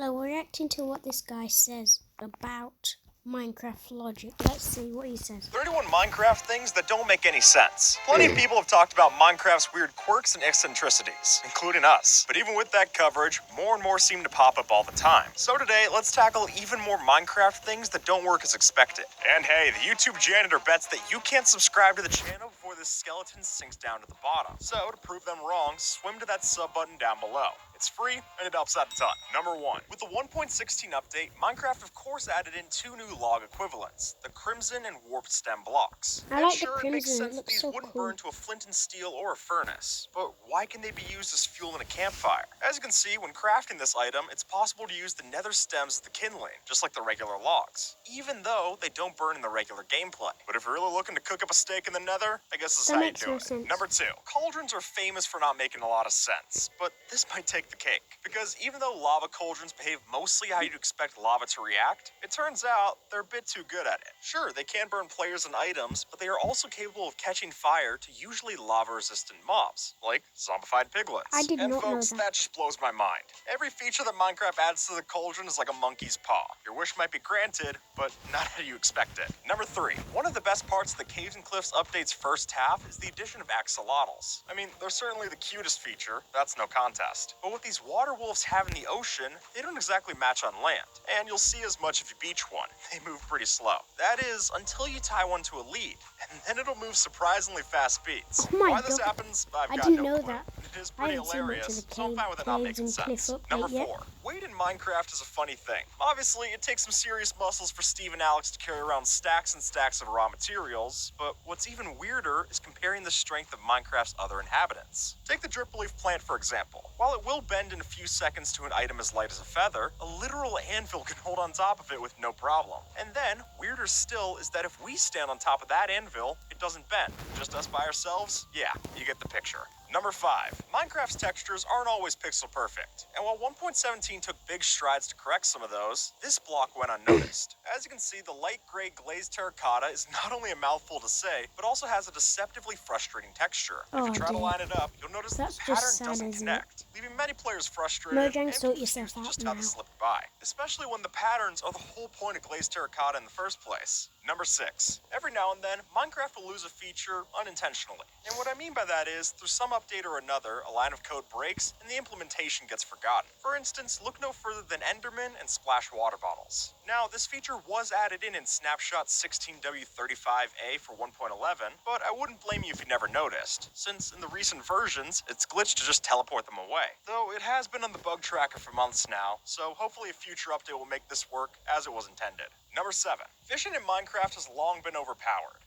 Hello, we're reacting to what this guy says about Minecraft logic. Let's see what he says. 31 Minecraft things that don't make any sense. Plenty of people have talked about Minecraft's weird quirks and eccentricities, including us. But even with that coverage, more and more seem to pop up all the time. So today, let's tackle even more Minecraft things that don't work as expected. And hey, the YouTube janitor bets that you can't subscribe to the channel before this skeleton sinks down to the bottom. So to prove them wrong, swim to that sub button down below. It's free, and it helps out a ton. Number 1. With the 1.16 update, Minecraft of course added in two new log equivalents, the Crimson and Warped Stem blocks. I like the Sure, it makes Crimson, sense it that looks these so wouldn't cool. burn to a flint and steel or a furnace, but why can they be used as fuel in a campfire? As you can see, when crafting this item, it's possible to use the nether stems as the kindling, just like the regular logs, even though they don't burn in the regular gameplay. But if you're really looking to cook up a steak in the nether, I guess this is That how you makes do no it. sense. Number 2. Cauldrons are famous for not making a lot of sense, but this might take the cake. Because even though lava cauldrons behave mostly how you'd expect lava to react, it turns out they're a bit too good at it. Sure, they can burn players and items, but they are also capable of catching fire to usually lava-resistant mobs, like zombified piglets. I did and not know folks, that. that just blows my mind. Every feature that Minecraft adds to the cauldron is like a monkey's paw. Your wish might be granted, but not how you expect it. Number 3. One of the best parts of the Caves and Cliffs update's first half is the addition of axolotls. I mean, they're certainly the cutest feature, that's no contest. But with these water wolves have in the ocean, they don't exactly match on land. And you'll see as much if you beach one. They move pretty slow. That is, until you tie one to a lead, and then it'll move surprisingly fast speeds. Oh my Why this God. happens, I've I got didn't no know clue. that. It is I pretty haven't seen much of hilarious, the so I'm fine with it not Caves making and Cliff sense. update Number yet. 4. Weight in Minecraft is a funny thing. Obviously, it takes some serious muscles for Steve and Alex to carry around stacks and stacks of raw materials, but what's even weirder is comparing the strength of Minecraft's other inhabitants. Take the drip leaf plant for example. While it will bend in a few seconds to an item as light as a feather, a literal anvil can hold on top of it with no problem. And then, weirder still is that if we stand on top of that anvil, it doesn't bend. Just us by ourselves? Yeah, you get the picture. Number 5. Minecraft's textures aren't always pixel perfect, and while 1.17 took big strides to correct some of those, this block went unnoticed. As you can see, the light gray glazed terracotta is not only a mouthful to say, but also has a deceptively frustrating texture. If you try to dear. line it up, you'll notice That's the just pattern sad, doesn't isn't it? connect, leaving many players frustrated Mojang, and sort confused yourself out just how now. this slipped by, especially when the patterns are the whole point of glazed terracotta in the first place. Number 6. Every now and then, Minecraft will lose a feature unintentionally. And what I mean by that is, through some update or another, a line of code breaks and the implementation gets forgotten. For instance, look no further than Enderman and Splash water bottles. Now, this feature was added in Snapshot 16W35A for 1.11, but I wouldn't blame you if you never noticed, since in the recent versions, it's glitched to just teleport them away. Though it has been on the bug tracker for months now, so hopefully a future update will make this work as it was intended. Number 7. Fishing in Minecraft has long been overpowered.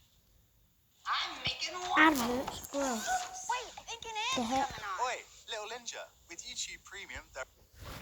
I'm making waffles. Adverts, bro. Wait, I think an The ad's heck? coming on. Oi, little ninja, with YouTube Premium,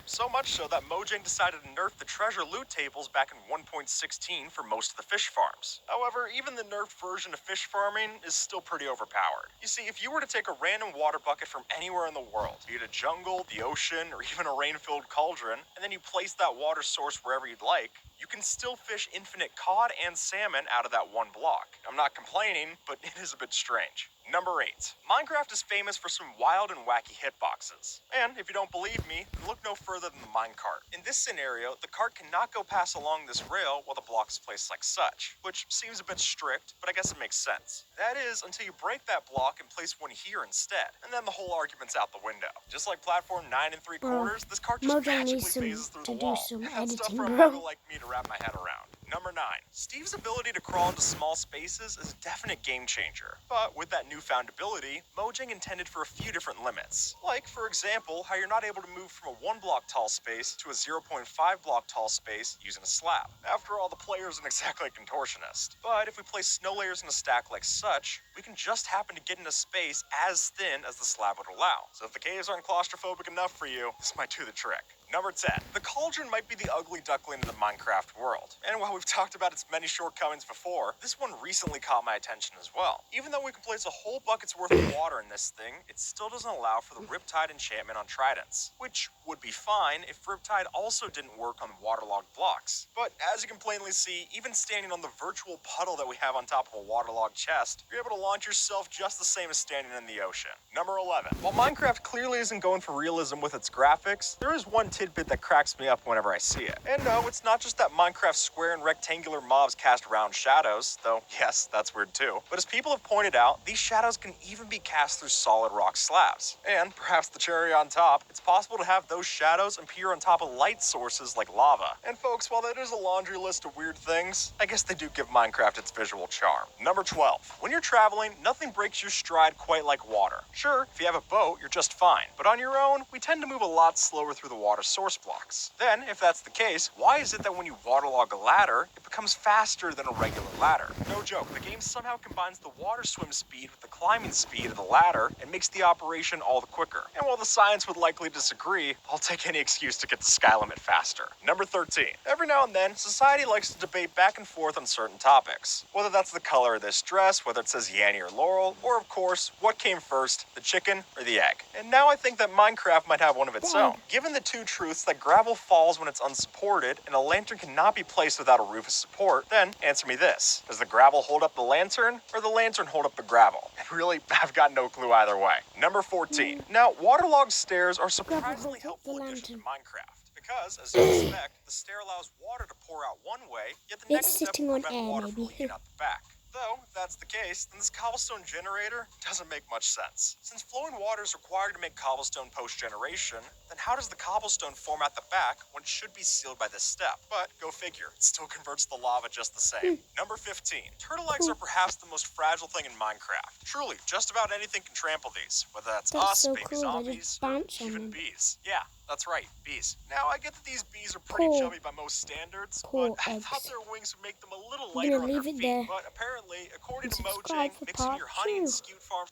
So much so that Mojang decided to nerf the treasure loot tables back in 1.16 for most of the fish farms. However, even the nerfed version of fish farming is still pretty overpowered. You see, if you were to take a random water bucket from anywhere in the world, be it a jungle, the ocean, or even a rain-filled cauldron, and then you place that water source wherever you'd like, you can still fish infinite cod and salmon out of that one block. I'm not complaining, but it is a bit strange. Number 8. Minecraft is famous for some wild and wacky hitboxes. And if you don't believe me, look no further than the minecart. In this scenario, the cart cannot go pass along this rail while the block is placed like such, which seems a bit strict, but I guess it makes sense. That is, until you break that block and place one here instead, and then the whole argument's out the window. Just like platform 9 3/4, this cart just Mojang magically needs phases through to the do wall. some That's stuff editing, for a bro. mogul like me to wrap my head around. Number 9. Steve's ability to crawl into small spaces is a definite game changer. But with that newfound ability, Mojang intended for a few different limits. Like, for example, how you're not able to move from a 1 block tall space to a 0.5 block tall space using a slab. After all, the player isn't exactly a contortionist. But if we place snow layers in a stack like such, we can just happen to get in a space as thin as the slab would allow. So if the caves aren't claustrophobic enough for you, this might do the trick. Number 10. The cauldron might be the ugly duckling in the Minecraft world. And while we've talked about its many shortcomings before, this one recently caught my attention as well. Even though we can place a whole bucket's worth of water in this thing, it still doesn't allow for the Riptide enchantment on tridents, which would be fine if Riptide also didn't work on waterlogged blocks. But as you can plainly see, even standing on the virtual puddle that we have on top of a waterlogged chest, you're able to launch yourself just the same as standing in the ocean. Number 11. While Minecraft clearly isn't going for realism with its graphics, there is one tip tidbit that cracks me up whenever I see it. And no, it's not just that Minecraft's square and rectangular mobs cast round shadows, though yes, that's weird too. But as people have pointed out, these shadows can even be cast through solid rock slabs. And perhaps the cherry on top, it's possible to have those shadows appear on top of light sources like lava. And folks, while that is a laundry list of weird things, I guess they do give Minecraft its visual charm. Number 12. When you're traveling, nothing breaks your stride quite like water. Sure, if you have a boat, you're just fine. But on your own, we tend to move a lot slower through the water source blocks. Then, if that's the case, why is it that when you waterlog a ladder, it becomes faster than a regular ladder? No joke, the game somehow combines the water swim speed with the climbing speed of the ladder and makes the operation all the quicker. And while the science would likely disagree, I'll take any excuse to get to sky limit faster. Number 13. Every now and then, society likes to debate back and forth on certain topics. Whether that's the color of this dress, whether it says Yanny or Laurel, or of course, what came first, the chicken or the egg. And now I think that Minecraft might have one of its own. Given the two truths that gravel falls when it's unsupported and a lantern cannot be placed without a roof of support, then answer me this. Does the gravel hold up the lantern or the lantern hold up the gravel? And really, I've got no clue either way. Number 14. Now, waterlogged stairs are surprisingly helpful addition to Minecraft. Because, as you expect, the stair allows water to pour out one way, yet the next step will prevent water from leaking out the back. Though, if that's the case, then this cobblestone generator doesn't make much sense. Since flowing water is required to make cobblestone post-generation, then how does the cobblestone form at the back when it should be sealed by this step? But go figure, it still converts the lava just the same. Number 15. Turtle eggs are perhaps the most fragile thing in Minecraft. Truly, just about anything can trample these, whether that's us, so baby cool. zombies, or even bees. Yeah, that's right, bees. Now, I get that these bees are pretty chubby by most standards, but I thought their wings would make them a little lighter on their feet. But apparently, according to Mojang, mixing your honey and skewed farm